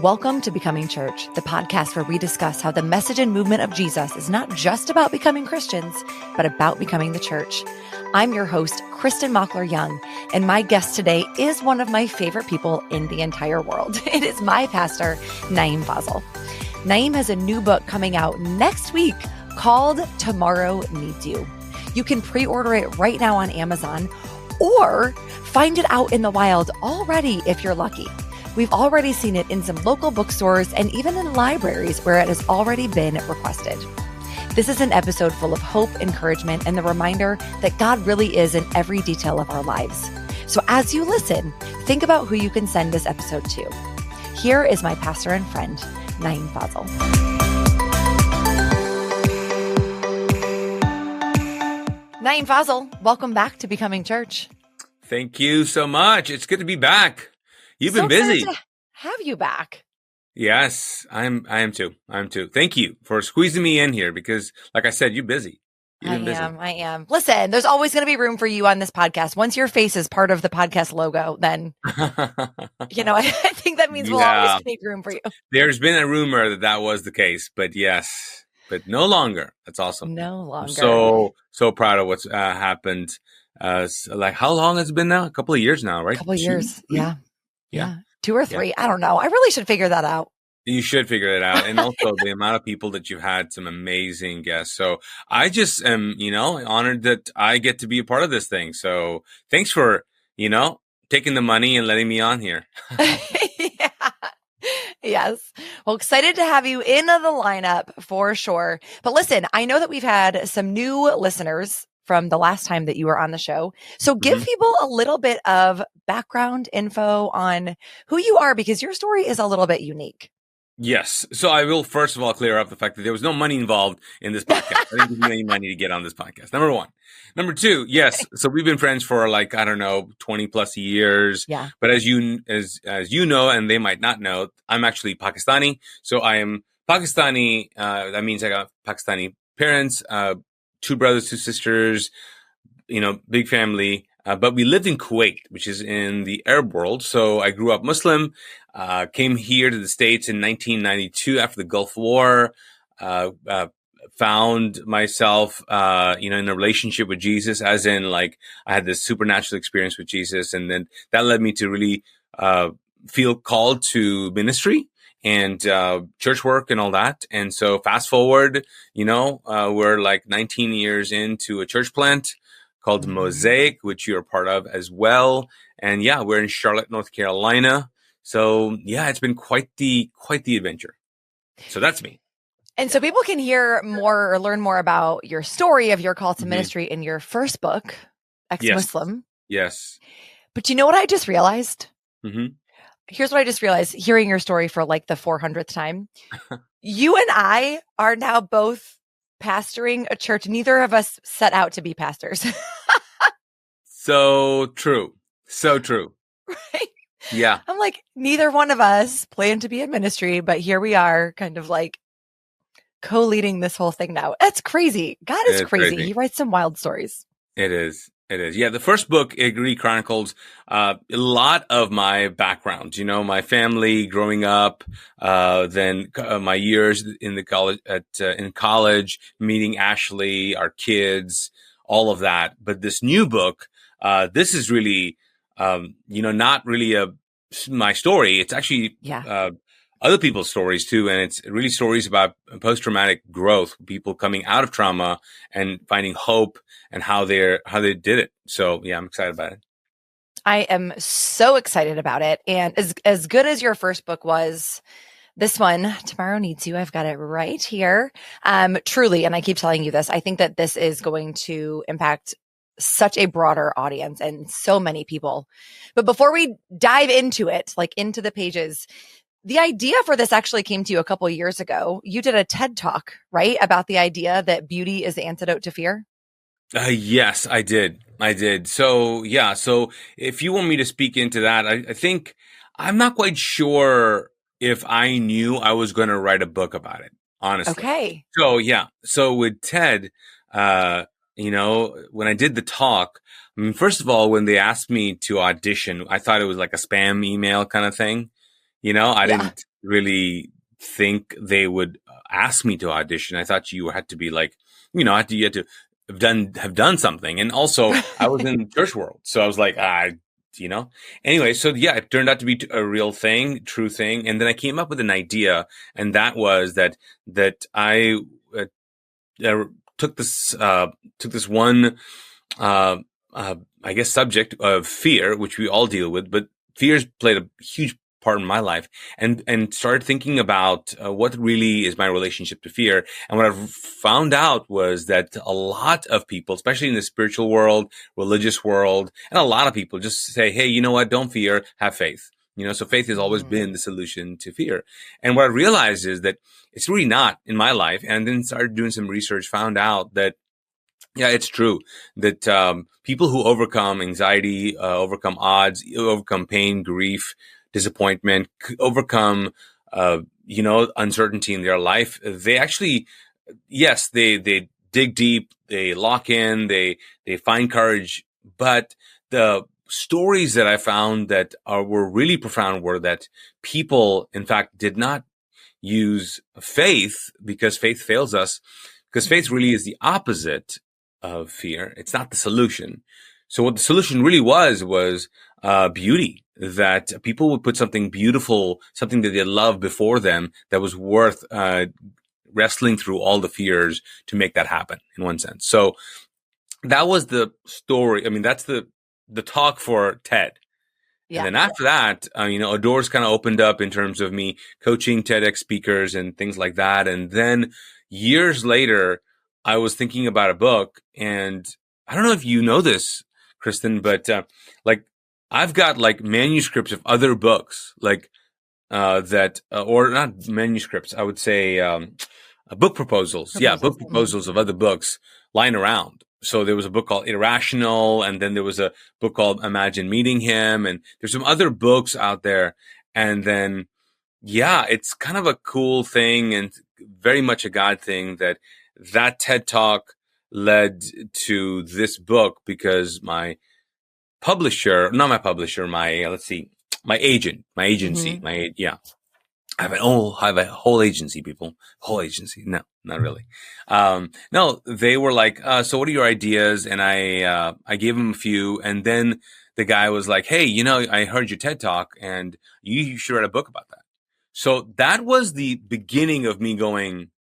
Welcome to Becoming Church, the podcast where we discuss how the message and movement of Jesus is not just about becoming Christians, but about becoming the church. I'm your host, Kristin Mockler-Young, and my guest today is one of my favorite people in the entire world. It is my pastor, Naeem Fazal. Naeem has a new book coming out next week called Tomorrow Needs You. You can pre-order it right now on Amazon or find it out in the wild already if you're lucky. We've already seen it in some local bookstores and even in libraries where it has already been requested. This is an episode full of hope, encouragement, and the reminder that God really is in every detail of our lives. So as you listen, think about who you can send this episode to. Here is my pastor and friend, Naeem Fazal. Naeem Fazal, welcome back to Becoming Church. Thank you so much. It's good to be back. You've been busy. To have you back. Yes, I am too. Thank you for squeezing me in here because, like I said, you're busy. I am. Listen, there's always going to be room for you on this podcast. Once your face is part of the podcast logo, then, I think that means we'll always make room for you. There's been a rumor that was the case, but yes, but no longer. That's awesome. No longer. So proud of what's happened. How long has it been now? A couple of years now, right? A couple of years. Yeah. 2 or 3. Yeah. I don't know. I really should figure that out. You should figure it out. And also the amount of people that you've had, some amazing guests. So I just am, honored that I get to be a part of this thing. So thanks for, taking the money and letting me on here. Yeah. Yes. Well, excited to have you in the lineup for sure. But listen, I know that we've had some new listeners from the last time that you were on the show. So give people a little bit of background info on who you are, because your story is a little bit unique. Yes. So I will first of all clear up the fact that there was no money involved in this podcast. I didn't give you any money to get on this podcast. Number one. Number two, yes. So we've been friends for 20 plus years. Yeah. But as you know, and they might not know, I'm actually Pakistani. So I am Pakistani. That means I got Pakistani parents, 2 brothers, 2 sisters, big family. But we lived in Kuwait, which is in the Arab world. So I grew up Muslim, came here to the States in 1992 after the Gulf War, found myself, in a relationship with Jesus, as in I had this supernatural experience with Jesus. And then that led me to really feel called to ministry and church work and all that. And so fast forward, we're 19 years into a church plant called Mosaic, which you're a part of as well. And yeah, we're in Charlotte, North Carolina. So yeah, it's been quite the adventure. So that's me. And so people can hear more or learn more about your story of your call to ministry in your first book, Ex-Muslim. Yes. But you know what I just realized? Mm-hmm. Here's what I just realized, hearing your story for the 400th time. You and I are now both pastoring a church. Neither of us set out to be pastors. So true. Right? Yeah. I'm neither one of us planned to be in ministry, but here we are kind of co-leading this whole thing now. That's crazy. God is crazy. He writes some wild stories. It is. Yeah. The first book, it really chronicles a lot of my background, my family growing up, then my years in the college, in college, meeting Ashley, our kids, all of that. But this new book, this is really, not really my story. It's actually, other people's stories too. And it's really stories about post-traumatic growth, people coming out of trauma and finding hope and how they did it. So yeah, I'm excited about it. I am so excited about it. And as good as your first book was, this one, Tomorrow Needs You, I've got it right here. Truly, and I keep telling you this, I think that this is going to impact such a broader audience and so many people. But before we dive into it, into the pages, the idea for this actually came to you a couple of years ago. You did a TED Talk, right? About the idea that beauty is the antidote to fear. Yes, I did. So yeah. So if you want me to speak into that, I think I'm not quite sure if I knew I was going to write a book about it, honestly. Okay. So yeah. So with TED, when I did the talk, first of all, when they asked me to audition, I thought it was like a spam email kind of thing. I Yeah. didn't really think they would ask me to audition. I thought you had to be like, you had to have done something. And also I was in church world. So I was like, you know, anyway, so yeah, it turned out to be a real thing, true thing. And then I came up with an idea, and that was that I uh, took this one, uh, I guess, subject of fear, which we all deal with, but fears played a huge part in my life, and started thinking about what really is my relationship to fear. And what I found out was that a lot of people, especially in the spiritual world, religious world, and a lot of people just say, hey, you know what? Don't fear, have faith. So faith has always been the solution to fear. And what I realized is that it's really not in my life. And then started doing some research, found out that, yeah, it's true that people who overcome anxiety, overcome odds, overcome pain, grief, disappointment, overcome, uncertainty in their life, they actually, yes, they dig deep, they lock in, they find courage. But the stories that I found that were really profound were that people, in fact, did not use faith, because faith fails us, because faith really is the opposite of fear. It's not the solution. So what the solution really was beauty, that people would put something beautiful, something that they love before them, that was worth wrestling through all the fears to make that happen, in one sense. So that was the story. I mean, that's the talk for TED. Yeah. And then after that, doors kind of opened up in terms of me coaching TEDx speakers and things like that. And then years later, I was thinking about a book, and I don't know if you know this, Kristin, but like I've got like manuscripts of other books, like or not manuscripts, I would say book proposals. Yeah, book proposals of other books lying around. So there was a book called Irrational, and then there was a book called Imagine Meeting Him, and there's some other books out there. And then, yeah, it's kind of a cool thing and very much a God thing that TED Talk led to this book, because my publisher, not my publisher, my agent, my agency, I have a whole agency, people. Whole agency. No, not really. No, they were like, so what are your ideas? And I gave them a few. And then the guy was like, hey, I heard your TED Talk, and you should write a book about that. So that was the beginning of me going,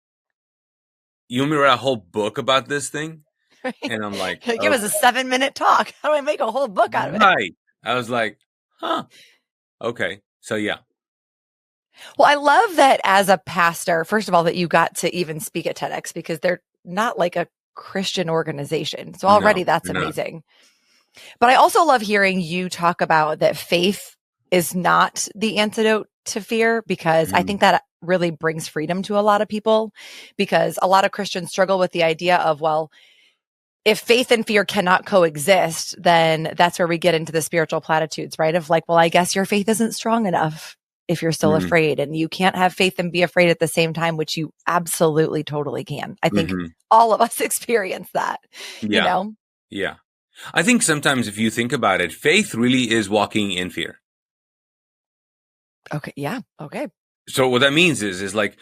you want me to write a whole book about this thing? Right. And I'm like, give us a 7-minute talk. How do I make a whole book out of it? Right. I was like, okay. So yeah. Well, I love that as a pastor, first of all, that you got to even speak at TEDx, because they're not like a Christian organization. So already that's amazing. But I also love hearing you talk about that faith is not the antidote to fear, because I think that really brings freedom to a lot of people, because a lot of Christians struggle with the idea of, well, if faith and fear cannot coexist, then that's where we get into the spiritual platitudes, right? Of like, well, I guess your faith isn't strong enough if you're still afraid, and you can't have faith and be afraid at the same time, which you absolutely totally can. I think all of us experience that, Yeah. I think sometimes if you think about it, faith really is walking in fear. Okay. Yeah. Okay. So what that means is like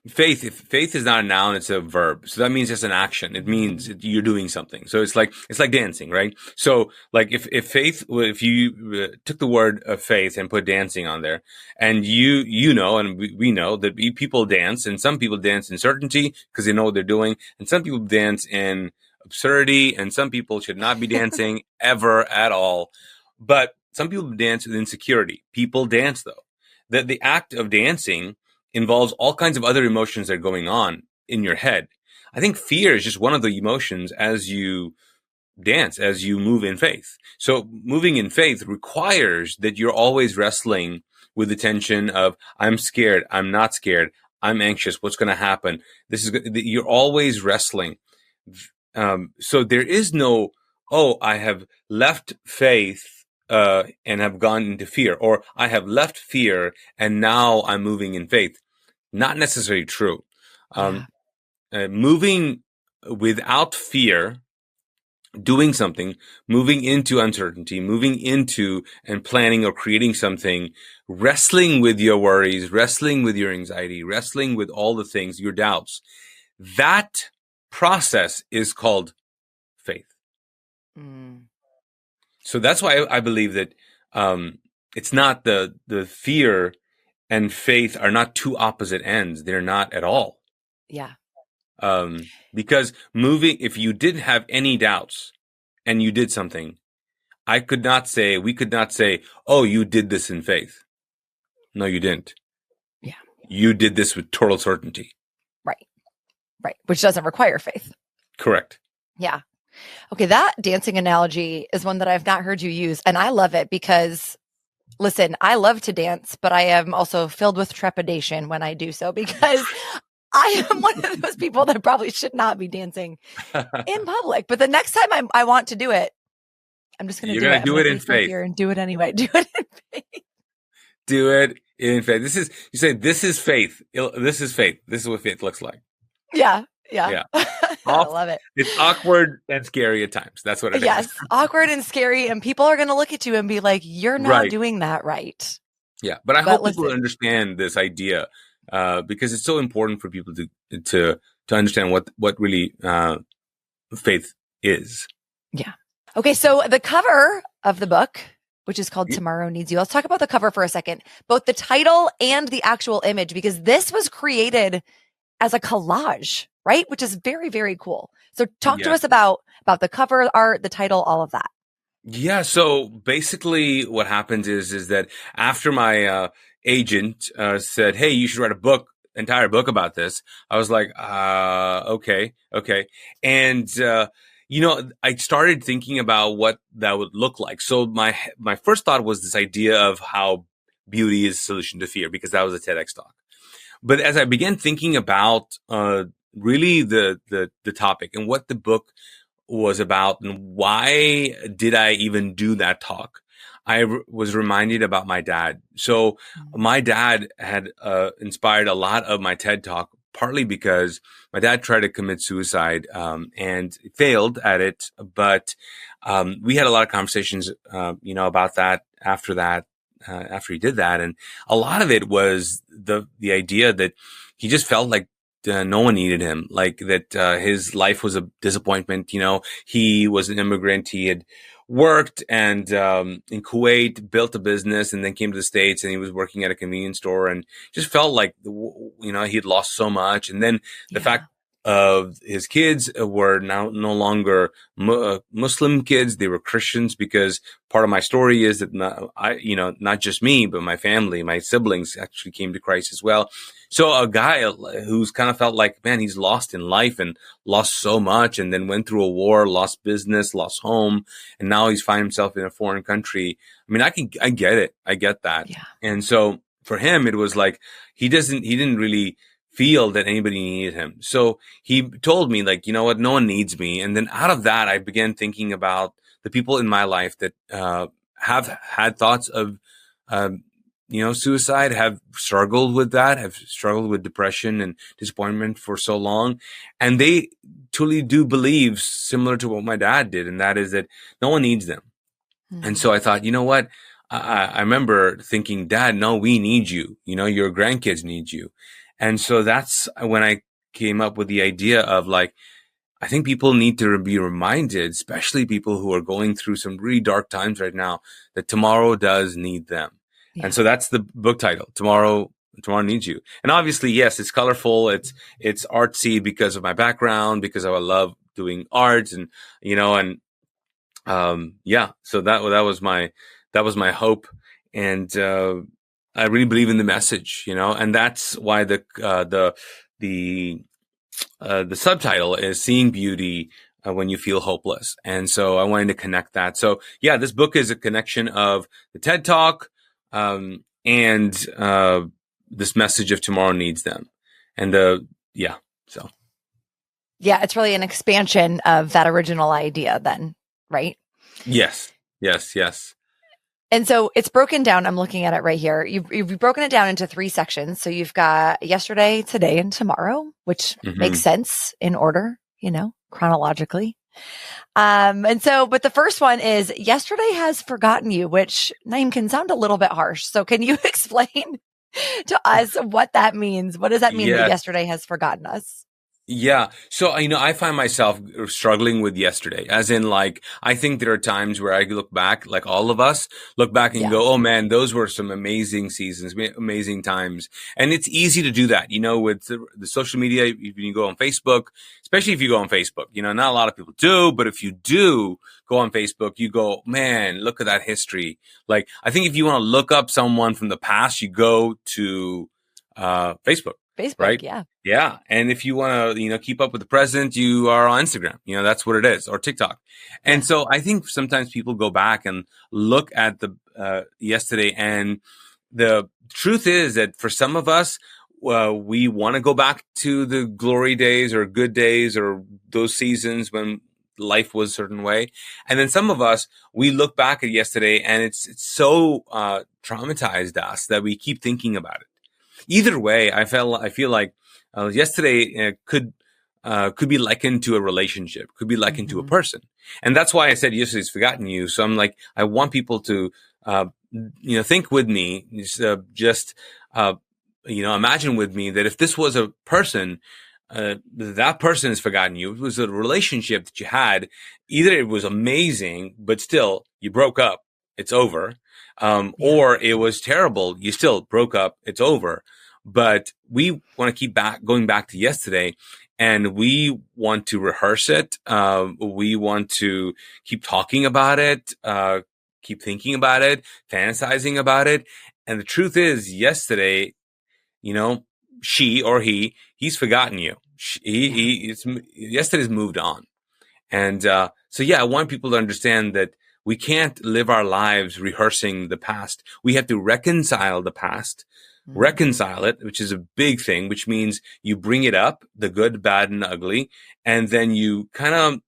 faith, if faith is not a noun, it's a verb. So that means it's an action. It means you're doing something. So it's like dancing, right? So like if you took the word of faith and put dancing on there, and and we know that people dance, and some people dance in certainty because they know what they're doing, and some people dance in absurdity, and some people should not be dancing ever at all. But some people dance with insecurity. People dance though. The act of dancing involves all kinds of other emotions that are going on in your head. I think fear is just one of the emotions as you dance, as you move in faith. So moving in faith requires that you're always wrestling with the tension of, I'm scared, I'm not scared, I'm anxious, what's going to happen? You're always wrestling. So there is no, I have left faith and have gone into fear, or I have left fear and now I'm moving in faith. Not necessarily true. Moving without fear doing something, moving into uncertainty, moving into and planning or creating something, wrestling with your worries, wrestling with your anxiety, wrestling with all the things, your doubts. That process is called faith. Mm. So that's why I believe that it's not the fear and faith are not two opposite ends. They're not at all. Yeah. Because if you didn't have any doubts and you did something, we could not say, oh, you did this in faith. No, you didn't. Yeah. You did this with total certainty. Right. Right. Which doesn't require faith. Correct. Yeah. Okay. That dancing analogy is one that I've not heard you use. And I love it because, listen, I love to dance, but I am also filled with trepidation when I do so because I am one of those people that probably should not be dancing in public. But the next time I want to do it, I'm just going to do it. You're going to do it in faith. And do it anyway. Do it in faith. Do it in faith. You say, this is faith. This is faith. This is what faith looks like. Yeah. I love it. It's awkward and scary at times. That's what it is. Yes. Awkward and scary. And people are going to look at you and be like, you're not doing that right. Yeah. But I hope people understand this idea because it's so important for people to understand what really faith is. Yeah. Okay. So the cover of the book, which is called Tomorrow Needs You. Let's talk about the cover for a second, both the title and the actual image, because this was created as a collage, right? Which is very, very cool. So talk to us about the cover art, the title, all of that. Yeah. So basically what happens is that after my agent said, hey, you should write entire book about this, I was like, okay. And, I started thinking about what that would look like. So my first thought was this idea of how beauty is a solution to fear, because that was a TEDx talk. But as I began thinking about really the topic and what the book was about and why did I even do that talk, I was reminded about my dad. So my dad had inspired a lot of my TED talk, partly because my dad tried to commit suicide and failed at it. But we had a lot of conversations, about that after he did that. And a lot of it was the idea that he just felt like no one needed him, like that his life was a disappointment. He was an immigrant. He had worked and in Kuwait, built a business, and then came to the States, and he was working at a convenience store and just felt like, he had lost so much. And then the fact of his kids were now no longer Muslim kids. They were Christians, because part of my story is that not just me, but my family, my siblings actually came to Christ as well. So a guy who's kind of felt like, man, he's lost in life and lost so much, and then went through a war, lost business, lost home, and now he's finding himself in a foreign country. I mean, I get it. I get that. Yeah. And so for him, it was like, he didn't really feel that anybody needed him. So he told me, like, you know what, no one needs me. And then out of that, I began thinking about the people in my life that have had thoughts of, suicide, have struggled with that, have struggled with depression and disappointment for so long. And they truly do believe similar to what my dad did. And that is that no one needs them. Mm-hmm. And so I thought, you know what? I remember thinking, Dad, no, we need you. Your grandkids need you. And so that's when I came up with the idea of, like, I think people need to be reminded, especially people who are going through some really dark times right now, that tomorrow does need them. Yeah. And so that's the book title, Tomorrow Needs You. And obviously, yes, it's colorful. It's artsy because of my background, because I love doing art and, so that was my hope. And, I really believe in the message, and that's why the subtitle is Seeing Beauty When You Feel Hopeless. And so I wanted to connect that. So yeah, this book is a connection of the TED Talk, and this message of tomorrow needs them. And it's really an expansion of that original idea then, right? Yes. And so it's broken down. I'm looking at it right here. You've broken it down into 3 sections. So you've got yesterday, today, and tomorrow, which makes sense in order, chronologically. But the first one is yesterday has forgotten you, which Naeem can sound a little bit harsh. So can you explain to us what that means? What does that mean that Yes. yesterday has forgotten us? Yeah. So, I find myself struggling with yesterday, as in, like, I think there are times where I look back, like all of us look back and Yeah. go, oh man, those were some amazing seasons, amazing times. And it's easy to do that, with the social media. When you go on Facebook, especially if you go on Facebook, not a lot of people do, but if you do go on Facebook, you go, man, look at that history. Like, I think if you want to look up someone from the past, you go to, Facebook. Facebook. Right? Yeah. Yeah. And if you want to, keep up with the present, you are on Instagram. That's what it is, or TikTok. And so I think sometimes people go back and look at the yesterday. And the truth is that for some of us, we want to go back to the glory days or good days or those seasons when life was a certain way. And then some of us, we look back at yesterday and it's so traumatized us that we keep thinking about it. Either way, I feel like yesterday could be likened to a relationship, could be likened to a person, and that's why I said yesterday's forgotten you. So I'm like, I want people to think with me, imagine with me that if this was a person, that person has forgotten you. It was a relationship that you had. Either it was amazing, but still you broke up, it's over. Or it was terrible. You still broke up. It's over. But we want to keep going back to yesterday, and we want to rehearse it. We want to keep talking about it, keep thinking about it, fantasizing about it. And the truth is, yesterday, she or he's forgotten you. Yesterday's moved on. And so, I want people to understand that we can't live our lives rehearsing the past. We have to reconcile the past, reconcile it, which is a big thing, which means you bring it up, the good, bad, and ugly. And then you kind of,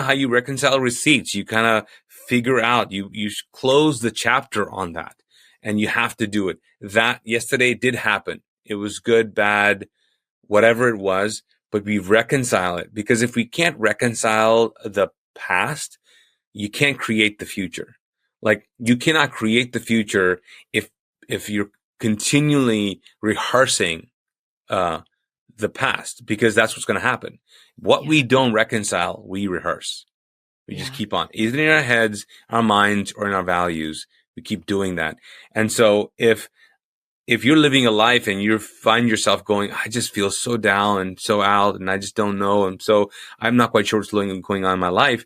how you reconcile receipts. You kind of figure out, you close the chapter on that, and you have to do it. That yesterday did happen. It was good, bad, whatever it was, but we reconcile it, because if we can't reconcile the past, you can't create the future. Like, you cannot create the future if you're continually rehearsing the past, because that's what's going to happen. What we don't reconcile, we rehearse. We just keep on, either in our heads, our minds, or in our values. We keep doing that. And so if you're living a life and you find yourself going, I just feel so down and so out, and I just don't know, and so I'm not quite sure what's going on in my life,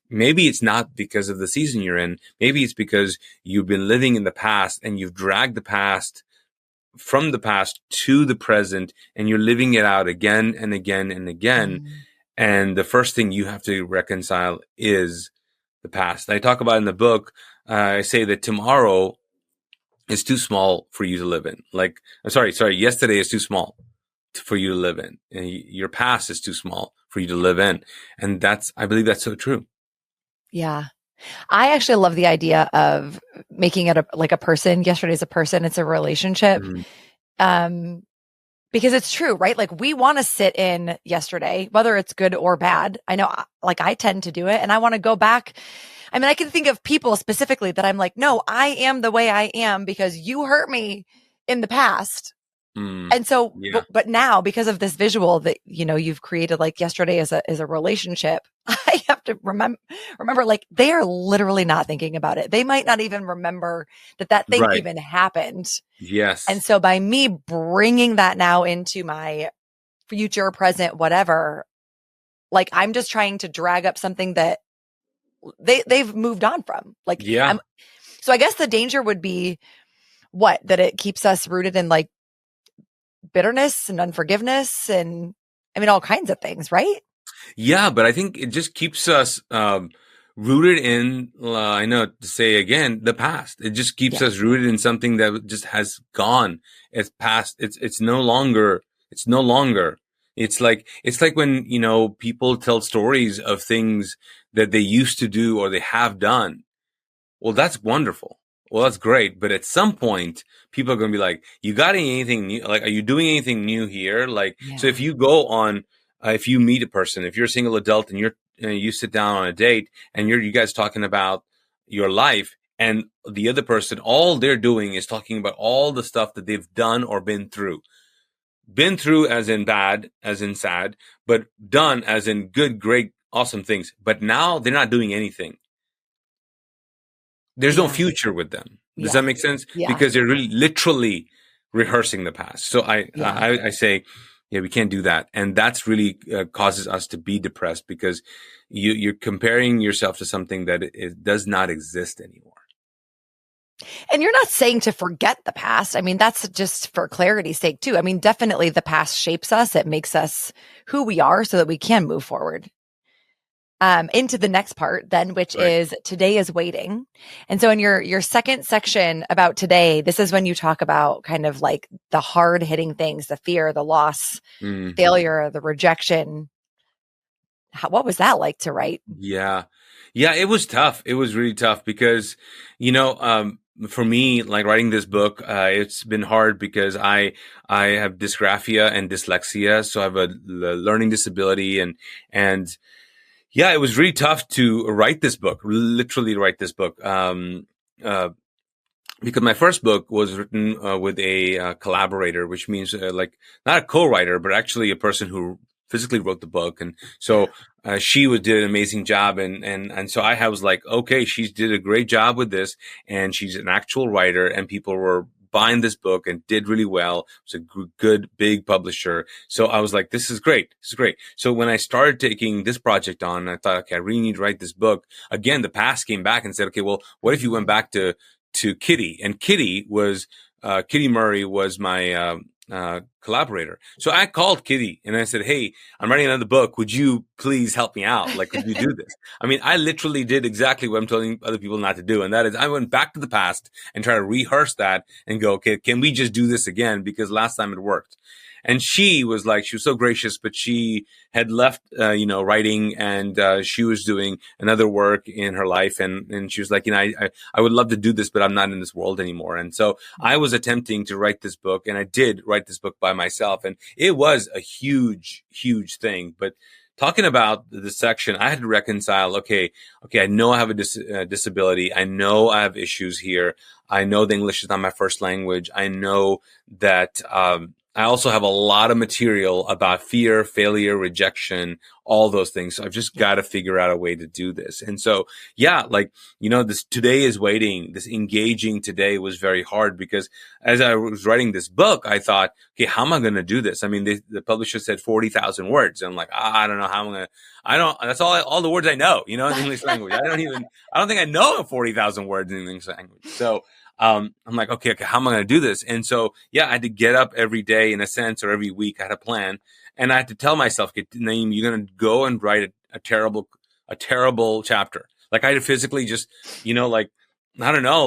maybe it's not because of the season you're in. Maybe it's because you've been living in the past and you've dragged the past from the past to the present, and you're living it out again and again and again. And the first thing you have to reconcile is the past. I talk about in the book, I say that tomorrow is too small for you to live in. Like, yesterday is too small for you to live in. And your past is too small for you to live in. And I believe that's so true. Yeah. I actually love the idea of making it like a person. Yesterday's a person. It's a relationship. Because it's true, right? Like, we want to sit in yesterday, whether it's good or bad. I know, like, I tend to do it, and I want to go back. I mean, I can think of people specifically that I'm like, no, I am the way I am because you hurt me in the past. And so, but now, because of this visual that, you've created, like yesterday as a relationship, I have to remember, like, they are literally not thinking about it. They might not even remember that thing even happened. Yes. And so by me bringing that now into my future, present, whatever, like, I'm just trying to drag up something that they've moved on from. Like, so I guess the danger would be that it keeps us rooted in, like, bitterness and unforgiveness and, I mean, all kinds of things, right? Yeah, but I think it just keeps us rooted in, I know to say again, the past. It just keeps us rooted in something that just has gone. It's past. It's no longer. It's like when, people tell stories of things that they used to do or they have done. Well, that's wonderful. Well, that's great. But at some point, people are going to be like, you got anything new? Like, are you doing anything new here? Like, so if you go on if you meet a person, if you're a single adult and you sit down on a date and you guys talking about your life, and the other person, all they're doing is talking about all the stuff that they've done or been through. Been through as in bad, as in sad, but done as in good, great, awesome things. But now they're not doing anything. There's no future with them. Does that make sense? Yeah. Because they're really literally rehearsing the past. So I say, yeah, we can't do that. And that's really causes us to be depressed, because you're comparing yourself to something that it does not exist anymore. And you're not saying to forget the past. I mean, that's just for clarity's sake too. I mean, definitely the past shapes us. It makes us who we are so that we can move forward. Into the next part then, which is today is waiting. And so in your second section about today, this is when you talk about kind of like the hard hitting things, the fear, the loss, failure, the rejection. What was that like to write? Yeah, it was tough. It was really tough because, for me, like writing this book, it's been hard because I have dysgraphia and dyslexia. So I have a learning disability, and yeah, it was really tough to write this book, literally write this book. Because my first book was written with a collaborator, which means like not a co-writer, but actually a person who physically wrote the book. And so she did an amazing job. And so I was like, okay, she did a great job with this. And she's an actual writer, and people were buying this book and did really well. It was a good, big publisher. So I was like, this is great. This is great. So when I started taking this project on, I thought, okay, I really need to write this book. Again, the past came back and said, okay, well, what if you went back to Kitty? And Kitty Murray was my collaborator. So I called Kitty and I said, hey, I'm writing another book. Would you please help me out? Like, could you do this? I mean, I literally did exactly what I'm telling other people not to do. And that is, I went back to the past and tried to rehearse that and go, okay, can we just do this again? Because last time it worked. And she was so gracious, but she had left, writing, and she was doing another work in her life. And she was like, I would love to do this, but I'm not in this world anymore. And so I was attempting to write this book, and I did write this book by myself. And it was a huge, huge thing. But talking about the section, I had to reconcile, okay, I know I have a disability. I know I have issues here. I know the English is not my first language. I know that, I also have a lot of material about fear, failure, rejection, all those things. So I've just got to figure out a way to do this. And so, this today is waiting, this engaging today was very hard, because as I was writing this book, I thought, okay, how am I going to do this? I mean, the publisher said 40,000 words. And I'm like, I don't know how I'm going to, that's all the words I know, in English language. I don't think I know 40,000 words in English language. So, I'm like, okay, how am I going to do this? And so, I had to get up every day in a sense, or every week. I had a plan, and I had to tell myself, okay, Naeem, you're going to go and write a terrible chapter. Like I had to physically just, I don't know,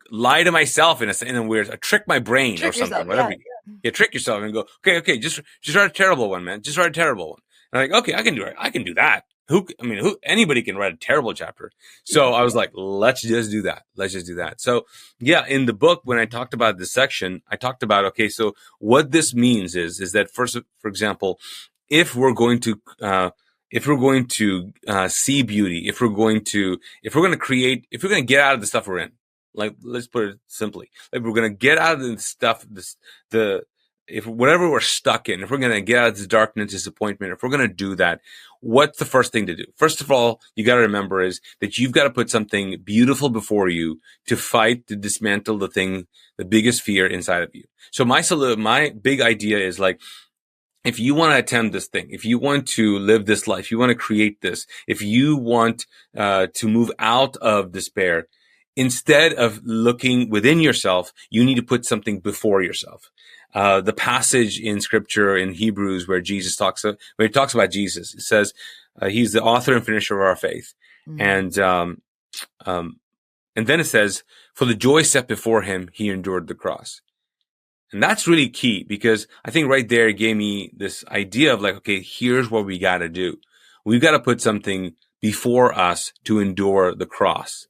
lie to myself in a weird, trick my brain or something, yourself, whatever. Yeah, trick yourself and go, okay, just write a terrible one, man. Just write a terrible one. And I'm like, okay, I can do it. I can do that. Anybody can write a terrible chapter. So I was like, let's just do that. So in the book, when I talked about this section, I talked about, okay, so what this means is that first, for example, if we're going to see beauty, if we're going to get out of the stuff we're in, like, let's put it simply, like we're going to get out of the stuff, if whatever we're stuck in, if we're going to get out of this darkness, disappointment, if we're going to do that, what's the first thing to do? First of all, you got to remember is that you've got to put something beautiful before you to fight, to dismantle the biggest fear inside of you. So my big idea is like, if you want to attempt this thing, if you want to live this life, you want to create this, if you want to move out of despair, instead of looking within yourself, you need to put something before yourself. The passage in scripture in Hebrews where he talks about Jesus, it says, he's the author and finisher of our faith. Mm-hmm. And then it says, for the joy set before him, he endured the cross. And that's really key, because I think right there it gave me this idea of like, okay, here's what we got to do. We've got to put something before us to endure the cross.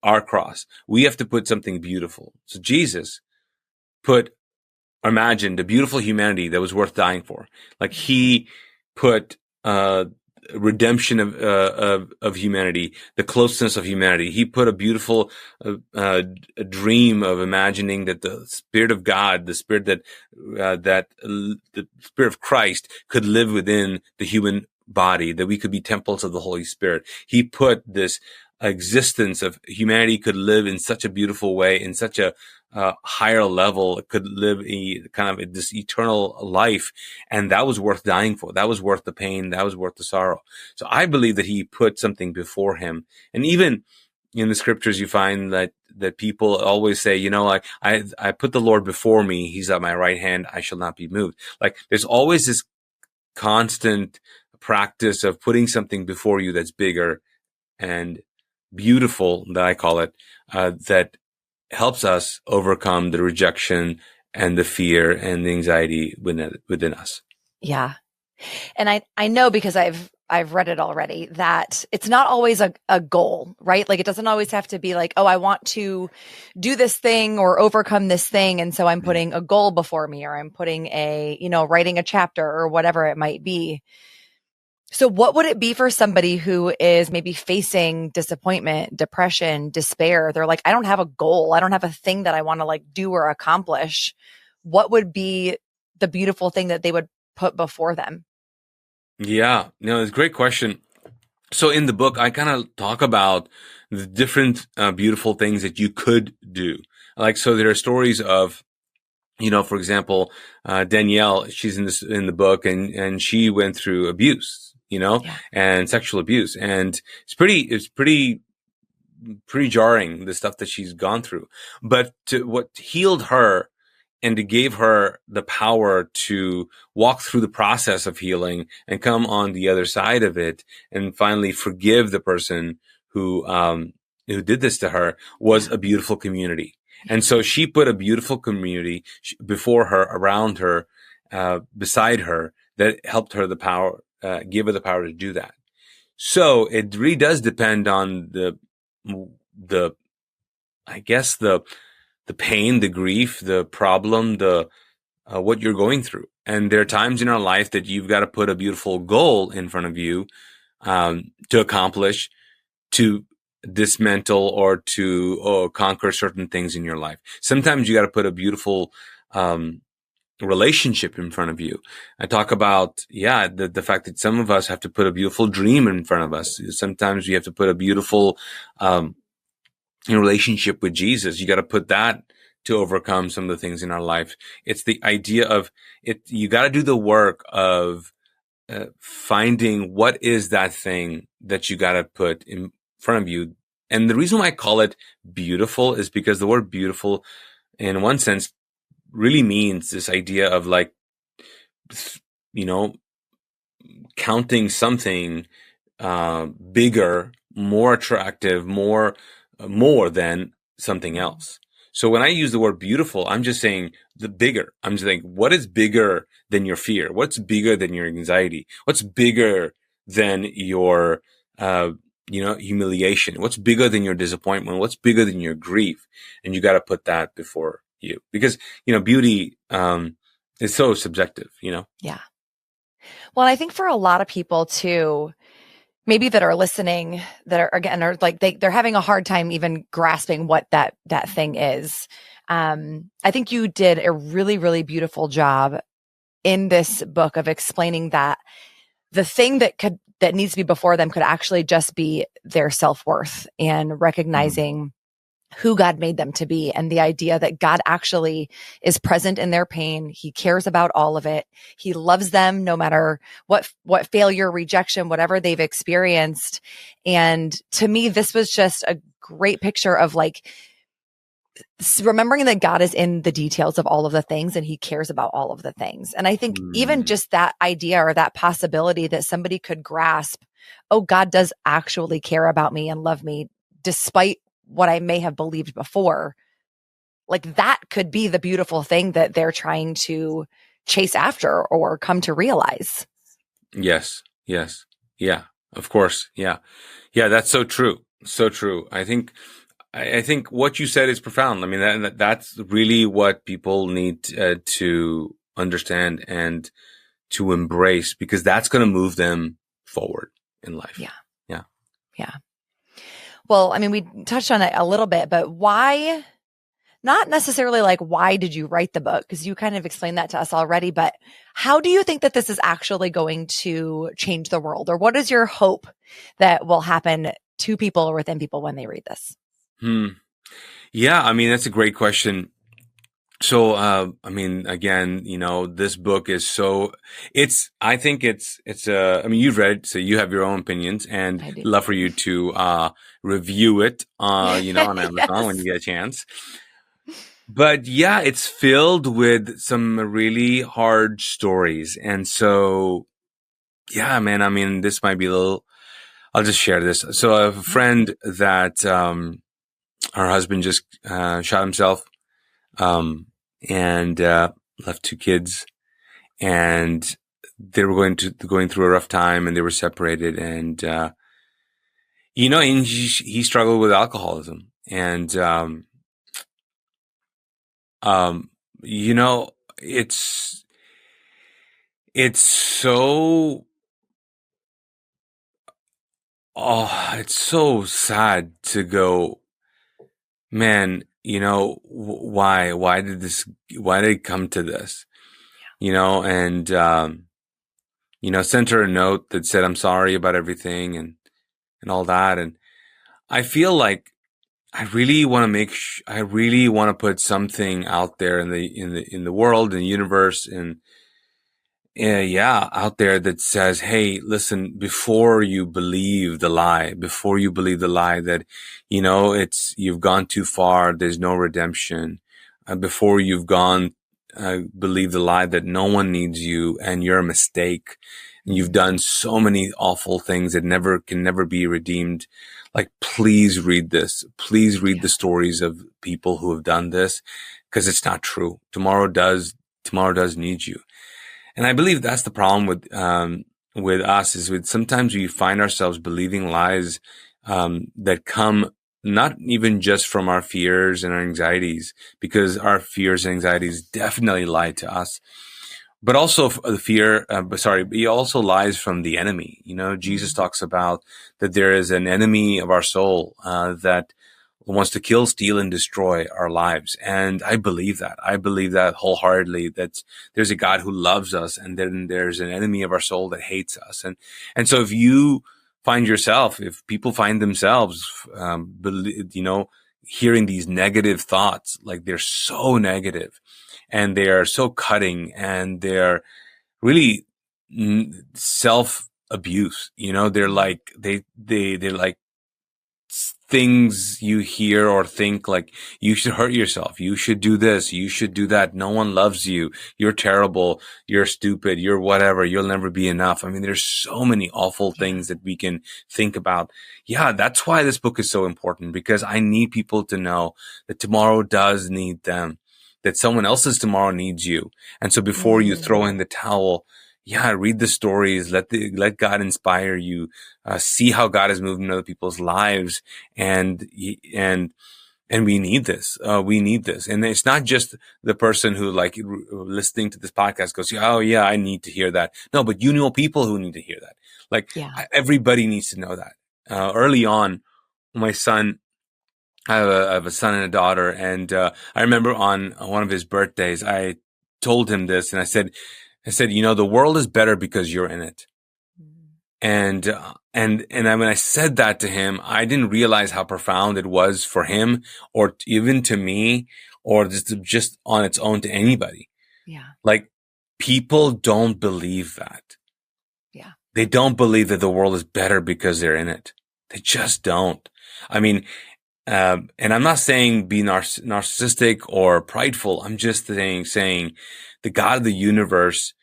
Our cross, we have to put something beautiful. So Jesus put imagined a beautiful humanity that was worth dying for. Like he put redemption of humanity, the closeness of humanity. He put a beautiful a dream of imagining that the Spirit of God, the Spirit the Spirit of Christ could live within the human body, that we could be temples of the Holy Spirit. He put this existence of humanity could live in such a beautiful way, in such a higher level, could live this eternal life. And that was worth dying for. That was worth the pain. That was worth the sorrow. So I believe that he put something before him. And even in the scriptures, you find that people always say, like, I put the Lord before me. He's at my right hand. I shall not be moved. Like there's always this constant practice of putting something before you that's bigger and beautiful, that I call it, that helps us overcome the rejection and the fear and the anxiety within us. Yeah. And I know, because I've read it already, that it's not always a goal, right? Like it doesn't always have to be like, oh, I want to do this thing or overcome this thing. And so I'm putting a goal before me, or I'm putting writing a chapter or whatever it might be. So what would it be for somebody who is maybe facing disappointment, depression, despair? They're like, I don't have a goal. I don't have a thing that I want to like do or accomplish. What would be the beautiful thing that they would put before them? Yeah, it's a great question. So in the book, I kind of talk about the different beautiful things that you could do. Like, so there are stories of, for example, Danielle, she's in the book, and she went through abuse, and sexual abuse. And it's pretty jarring, the stuff that she's gone through. But what healed her and it gave her the power to walk through the process of healing and come on the other side of it and finally forgive the person who did this to her, was a beautiful community. And so she put a beautiful community before her, around her, beside her, that helped her give her the power to do that. So it really does depend on the pain, the grief, the problem, what you're going through. And there are times in our life that you've got to put a beautiful goal in front of you to accomplish, to dismantle, or to conquer certain things in your life. Sometimes you got to put a beautiful relationship in front of you. I talk about, the fact that some of us have to put a beautiful dream in front of us. Sometimes we have to put a beautiful relationship with Jesus. You got to put that to overcome some of the things in our life. It's the idea of it. You got to do the work of finding what is that thing that you got to put in front of you. And the reason why I call it beautiful is because the word beautiful, in one sense, really means this idea of like, counting something bigger, more attractive, more than something else. So when I use the word beautiful, I'm just saying the bigger. I'm just saying, what is bigger than your fear? What's bigger than your anxiety? What's bigger than your, humiliation? What's bigger than your disappointment? What's bigger than your grief? And you got to put that before you, because, beauty, is so subjective, Yeah. Well, I think for a lot of people too, maybe that are listening, that are like, they're having a hard time even grasping what that thing is. I think you did a really, really beautiful job in this book of explaining that the thing that needs to be before them could actually just be their self-worth and recognizing who God made them to be, and the idea that God actually is present in their pain. He cares about all of it. He loves them no matter what failure, rejection, whatever they've experienced. And to me, this was just a great picture of like remembering that God is in the details of all of the things and he cares about all of the things. And I think even just that idea or that possibility that somebody could grasp, oh, God does actually care about me and love me despite what I may have believed before, like that could be the beautiful thing that they're trying to chase after or come to realize. Yes. Yeah, of course. Yeah. That's so true. So true. I think I think what you said is profound. I mean, that's really what people need to understand and to embrace, because that's going to move them forward in life. Yeah. Yeah. Yeah. Well, I mean, we touched on it a little bit, but why, not necessarily like, why did you write the book? Because you kind of explained that to us already, but how do you think that this is actually going to change the world? Or what is your hope that will happen to people or within people when they read this? Yeah, I mean, that's a great question. So, I mean, again, this book is I think I mean, you've read it, so you have your own opinions, and love for you to, review it, on Amazon Yes. when you get a chance. But yeah, it's filled with some really hard stories. And so, yeah, man, I mean, this might be I'll just share this. So I have a friend that, her husband just, shot himself. And left 2 kids, and they were going through a rough time, and they were separated, and and he struggled with alcoholism, and it's so it's so sad to go, man. Why did it come to this? And, sent her a note that said, I'm sorry about everything and all that. And I feel like I really want to put something out there in the world, in the universe, and out there that says, hey, listen, before you believe the lie that, you've gone too far, there's no redemption, before you've believe the lie that no one needs you and you're a mistake and you've done so many awful things that can never be redeemed. Like, please read this. Please read the stories of people who have done this, because it's not true. Tomorrow does need you. And I believe that's the problem with us, is sometimes we find ourselves believing lies, that come not even just from our fears and our anxieties, because our fears and anxieties definitely lie to us, but also the fear, it also lies from the enemy. Jesus talks about that there is an enemy of our soul, that wants to kill, steal, and destroy our lives. And I believe that. I believe that wholeheartedly, that there's a God who loves us, and then there's an enemy of our soul that hates us. And so if people find themselves, hearing these negative thoughts, like they're so negative and they are so cutting, and they're really self abuse, they're like, they're like things you hear or think, like, you should hurt yourself, you should do this, you should do that, no one loves you, you're terrible, you're stupid, you're whatever, you'll never be enough. I mean, there's so many awful things that we can think about. Yeah, that's why this book is so important, because I need people to know that tomorrow does need them, that someone else's tomorrow needs you. And so before you throw in the towel, read the stories, let God inspire you, see how God is moving in other people's lives. And we need this. And it's not just the person who, like, listening to this podcast goes, oh yeah, I need to hear that. No, but people who need to hear that. Like, everybody needs to know that. Early on, my son, I have a son and a daughter. And, I remember on one of his birthdays, I told him this, and I said, the world is better because you're in it. And when I said that to him, I didn't realize how profound it was for him, or even to me, or just on its own to anybody. Yeah. Like, people don't believe that. Yeah. They don't believe that the world is better because they're in it. They just don't. I mean, and I'm not saying be narcissistic or prideful. I'm just saying the God of the universe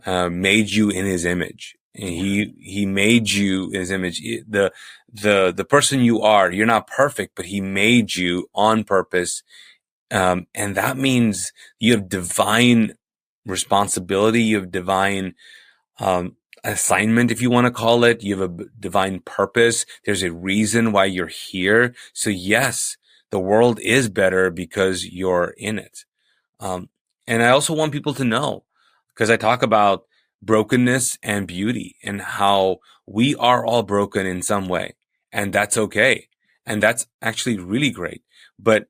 made you in his image. And he made you in his image. The person you are, you're not perfect, but he made you on purpose. And that means you have divine responsibility. You have divine, assignment, if you want to call it. You have a divine purpose. There's a reason why you're here. So yes, the world is better because you're in it. And I also want people to know, because I talk about brokenness and beauty and how we are all broken in some way, and that's okay. And that's actually really great. But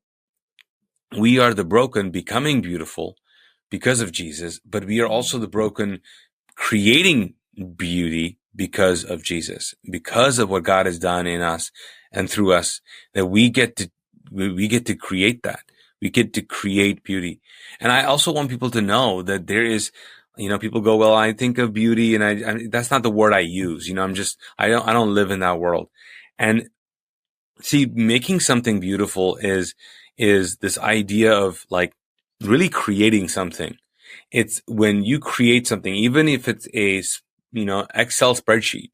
we are the broken becoming beautiful because of Jesus, but we are also the broken creating beauty because of Jesus, because of what God has done in us and through us, that we get to create that. We get to create beauty. And I also want people to know that there is, people go, well, I think of beauty and I that's not the word I use. I don't live in that world. And see, making something beautiful is this idea of like really creating something. It's when you create something, even if it's a, Excel spreadsheet,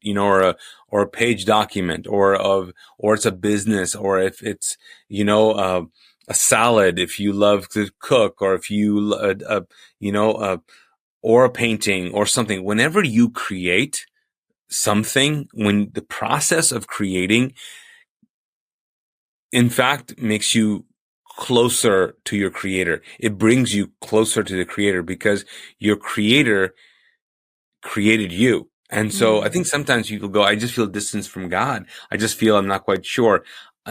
or a page document or it's a business, or if it's, a salad, if you love to cook, or if you, or a painting or something, whenever you create something, when the process of creating, in fact, makes you closer to your creator. It brings you closer to the creator because your creator created you. And so I think sometimes people go, I just feel distance from God. I just feel I'm not quite sure.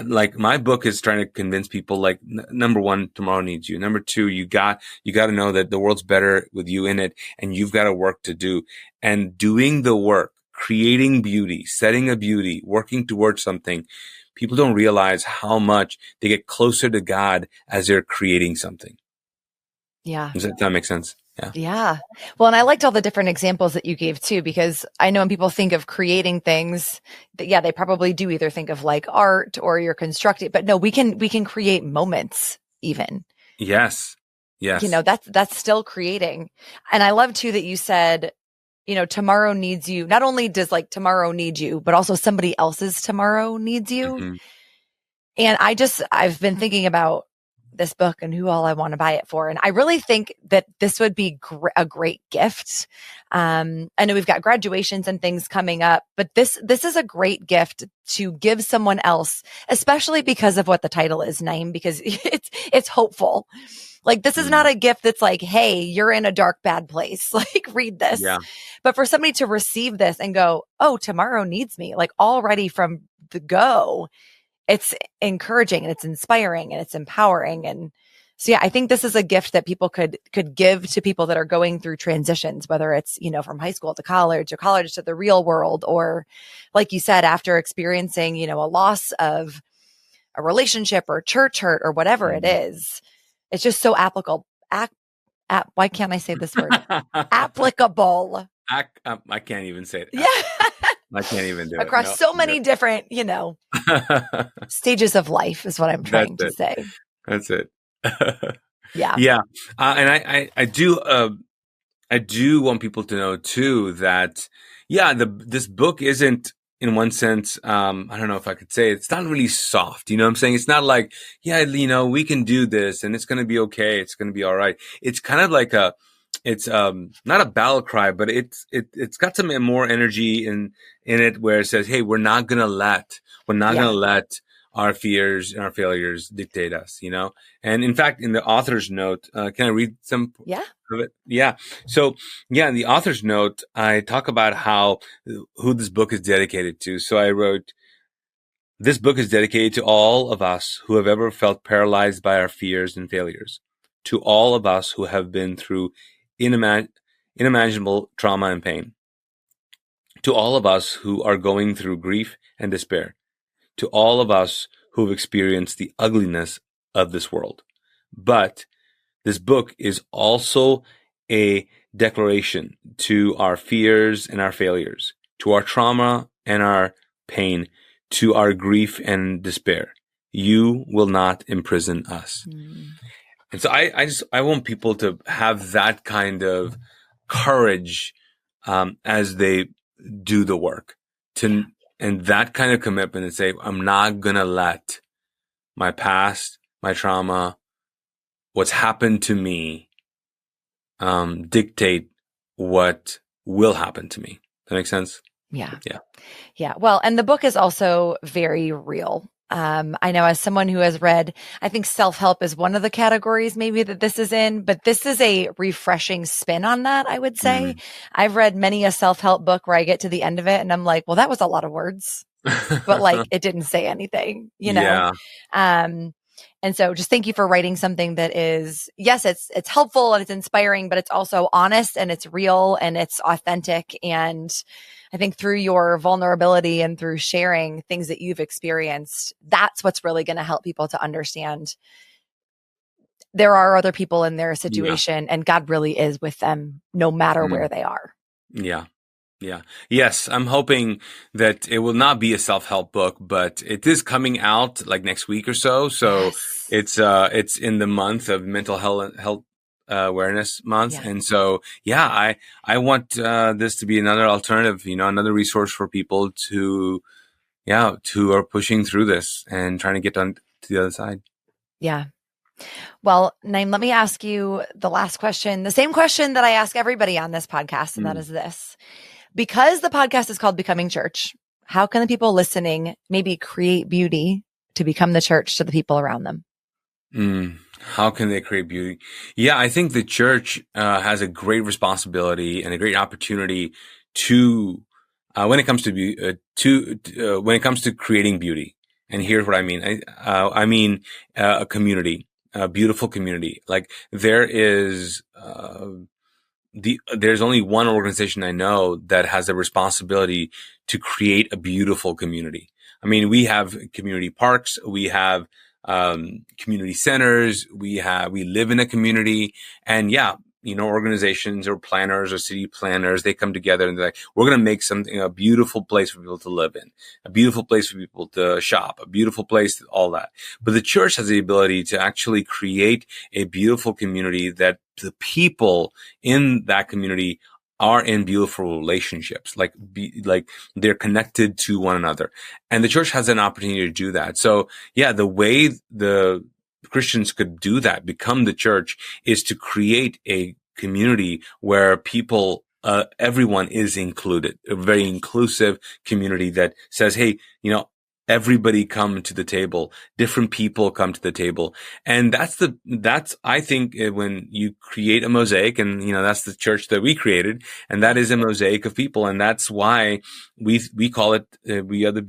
Like my book is trying to convince people, like, number one, tomorrow needs you. Number two, you got to know that the world's better with you in it, and you've got a work to do. And doing the work, creating beauty, setting a beauty, working towards something, people don't realize how much they get closer to God as they're creating something. Yeah. Does that make sense? Yeah. Yeah. Well, and I liked all the different examples that you gave too, because I know when people think of creating things, that, they probably do either think of like art or you're constructing, but no, we can create moments even. Yes. Yes. That's still creating. And I love too that you said, tomorrow needs you. Not only does like tomorrow need you, but also somebody else's tomorrow needs you. Mm-hmm. And I've been thinking about this book and who all I want to buy it for. And I really think that this would be a great gift. I know we've got graduations and things coming up, but this is a great gift to give someone else, especially because of what the title is, Naeem, because it's hopeful. Like, this is not a gift that's like, hey, you're in a dark, bad place. Like, read this. Yeah. But for somebody to receive this and go, oh, tomorrow needs me, like already from the go, it's encouraging and it's inspiring and it's empowering. And so, I think this is a gift that people could give to people that are going through transitions, whether it's, from high school to college or college to the real world, or like you said, after experiencing, a loss of a relationship or church hurt or whatever it is. It's just so applicable. Why can't I say this word? Applicable. I can't even say it. Yeah. I can't even do Across it. so many different, stages of life is what I'm trying to say. That's it. Yeah. Yeah. And I do want people to know too that, this book isn't, in one sense, I don't know if I could say it's not really soft. You know what I'm saying? It's not like, we can do this and it's going to be okay. It's going to be all right. It's kind of like it's not a battle cry, but it's got some more energy in it, where it says, hey, we're not going to let our fears and our failures dictate us, And in fact, in the author's note, can I read some of it? Yeah. So, in the author's note, I talk about who this book is dedicated to. So I wrote, this book is dedicated to all of us who have ever felt paralyzed by our fears and failures, to all of us who have been through unimaginable trauma and pain, to all of us who are going through grief and despair, to all of us who've experienced the ugliness of this world. But this book is also a declaration to our fears and our failures, to our trauma and our pain, to our grief and despair. You will not imprison us. And so I want people to have that kind of courage as they do the work, and that kind of commitment, and say, I'm not going to let my past, my trauma, what's happened to me, dictate what will happen to me. That makes sense? Yeah. Yeah. Yeah. Well, and the book is also very real. I know as someone who has read, I think self-help is one of the categories maybe that this is in, but this is a refreshing spin on that, I would say. I've read many a self-help book where I get to the end of it and I'm like, well, that was a lot of words, but like it didn't say anything, you know? Yeah. And so just thank you for writing something that is, yes, it's helpful and it's inspiring, but it's also honest and it's real and it's authentic. And I think through your vulnerability and through sharing things that you've experienced, that's what's really going to help people to understand there are other people in their situation and God really is with them no matter where they are. Yeah. Yeah. Yes. I'm hoping that it will not be a self-help book, but it is coming out like next week or so. So it's in the month of mental health awareness month. Yeah. And so, I want, this to be another alternative, another resource for people who are pushing through this and trying to get on to the other side. Yeah. Well, Naeem, let me ask you the last question, the same question that I ask everybody on this podcast. And that is this. Because the podcast is called Becoming Church, how can the people listening maybe create beauty to become the church to the people around them? How can they create beauty? Yeah, I think the church has a great responsibility and a great opportunity to, when it comes to creating beauty. And here's what I mean. I mean a community, a beautiful community. Like there's only one organization I know that has the responsibility to create a beautiful community. I mean, we have community parks, we have community centers, we live in a community, and organizations or planners or city planners, they come together and they're like, we're going to make something, a beautiful place for people to live in, a beautiful place for people to shop, a beautiful place, all that. But the church has the ability to actually create a beautiful community that the people in that community are in beautiful relationships, like they're connected to one another. And the church has an opportunity to do that. So the way the Christians could do that, become the church, is to create a community where people, everyone is included, a very inclusive community that says, hey, everybody come to the table, different people come to the table. And that's, I think, when you create a mosaic, and, that's the church that we created, and that is a mosaic of people. And that's why we call it, we are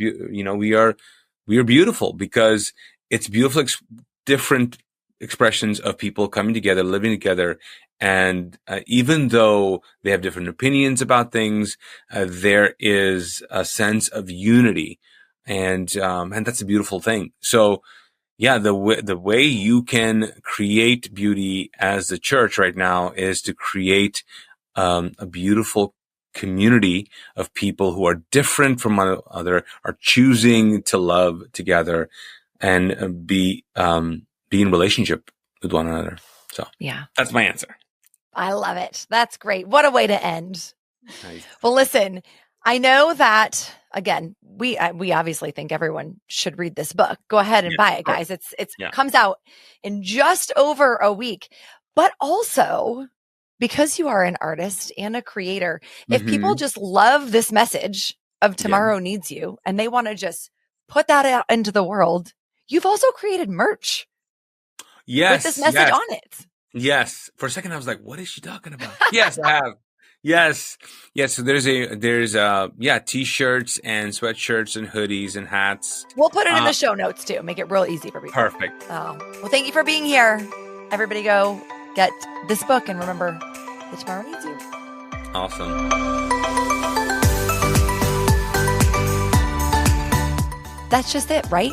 beautiful, because it's beautiful, different expressions of people coming together, living together. And even though they have different opinions about things, there is a sense of unity. And that's a beautiful thing. So, the way you can create beauty as the church right now is to create a beautiful community of people who are different from one another, are choosing to love together and be in relationship with one another. So, that's my answer. I love it. That's great. What a way to end. Nice. Well, listen, I know that, again, we obviously think everyone should read this book. Go ahead and buy it, guys. It comes out in just over a week. But also, because you are an artist and a creator, if people just love this message of Tomorrow Needs You and they want to just put that out into the world, you've also created merch with this message on it. Yes. For a second, I was like, what is she talking about? Yes, I have. Yes. So there's t-shirts and sweatshirts and hoodies and hats. We'll put it in the show notes too. Make it real easy for people. Perfect. Oh, well, thank you for being here. Everybody go get this book and remember that Tomorrow Needs You. Awesome. That's just it, right?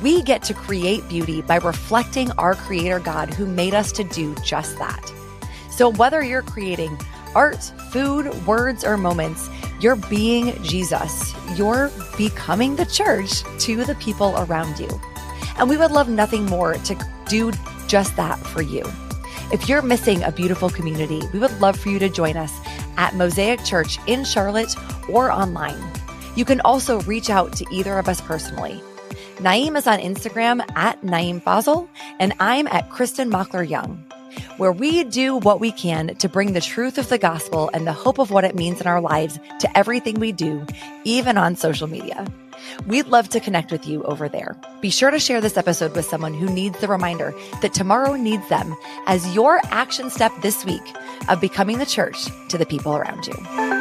We get to create beauty by reflecting our Creator God who made us to do just that. So whether you're creating art, food, words, or moments, you're being Jesus. You're becoming the church to the people around you. And we would love nothing more to do just that for you. If you're missing a beautiful community, we would love for you to join us at Mosaic Church in Charlotte or online. You can also reach out to either of us personally. Naeem is on Instagram at Naeem Fazal, and I'm at Kristin Mockler Young, where we do what we can to bring the truth of the gospel and the hope of what it means in our lives to everything we do, even on social media. We'd love to connect with you over there. Be sure to share this episode with someone who needs the reminder that tomorrow needs them as your action step this week of becoming the church to the people around you.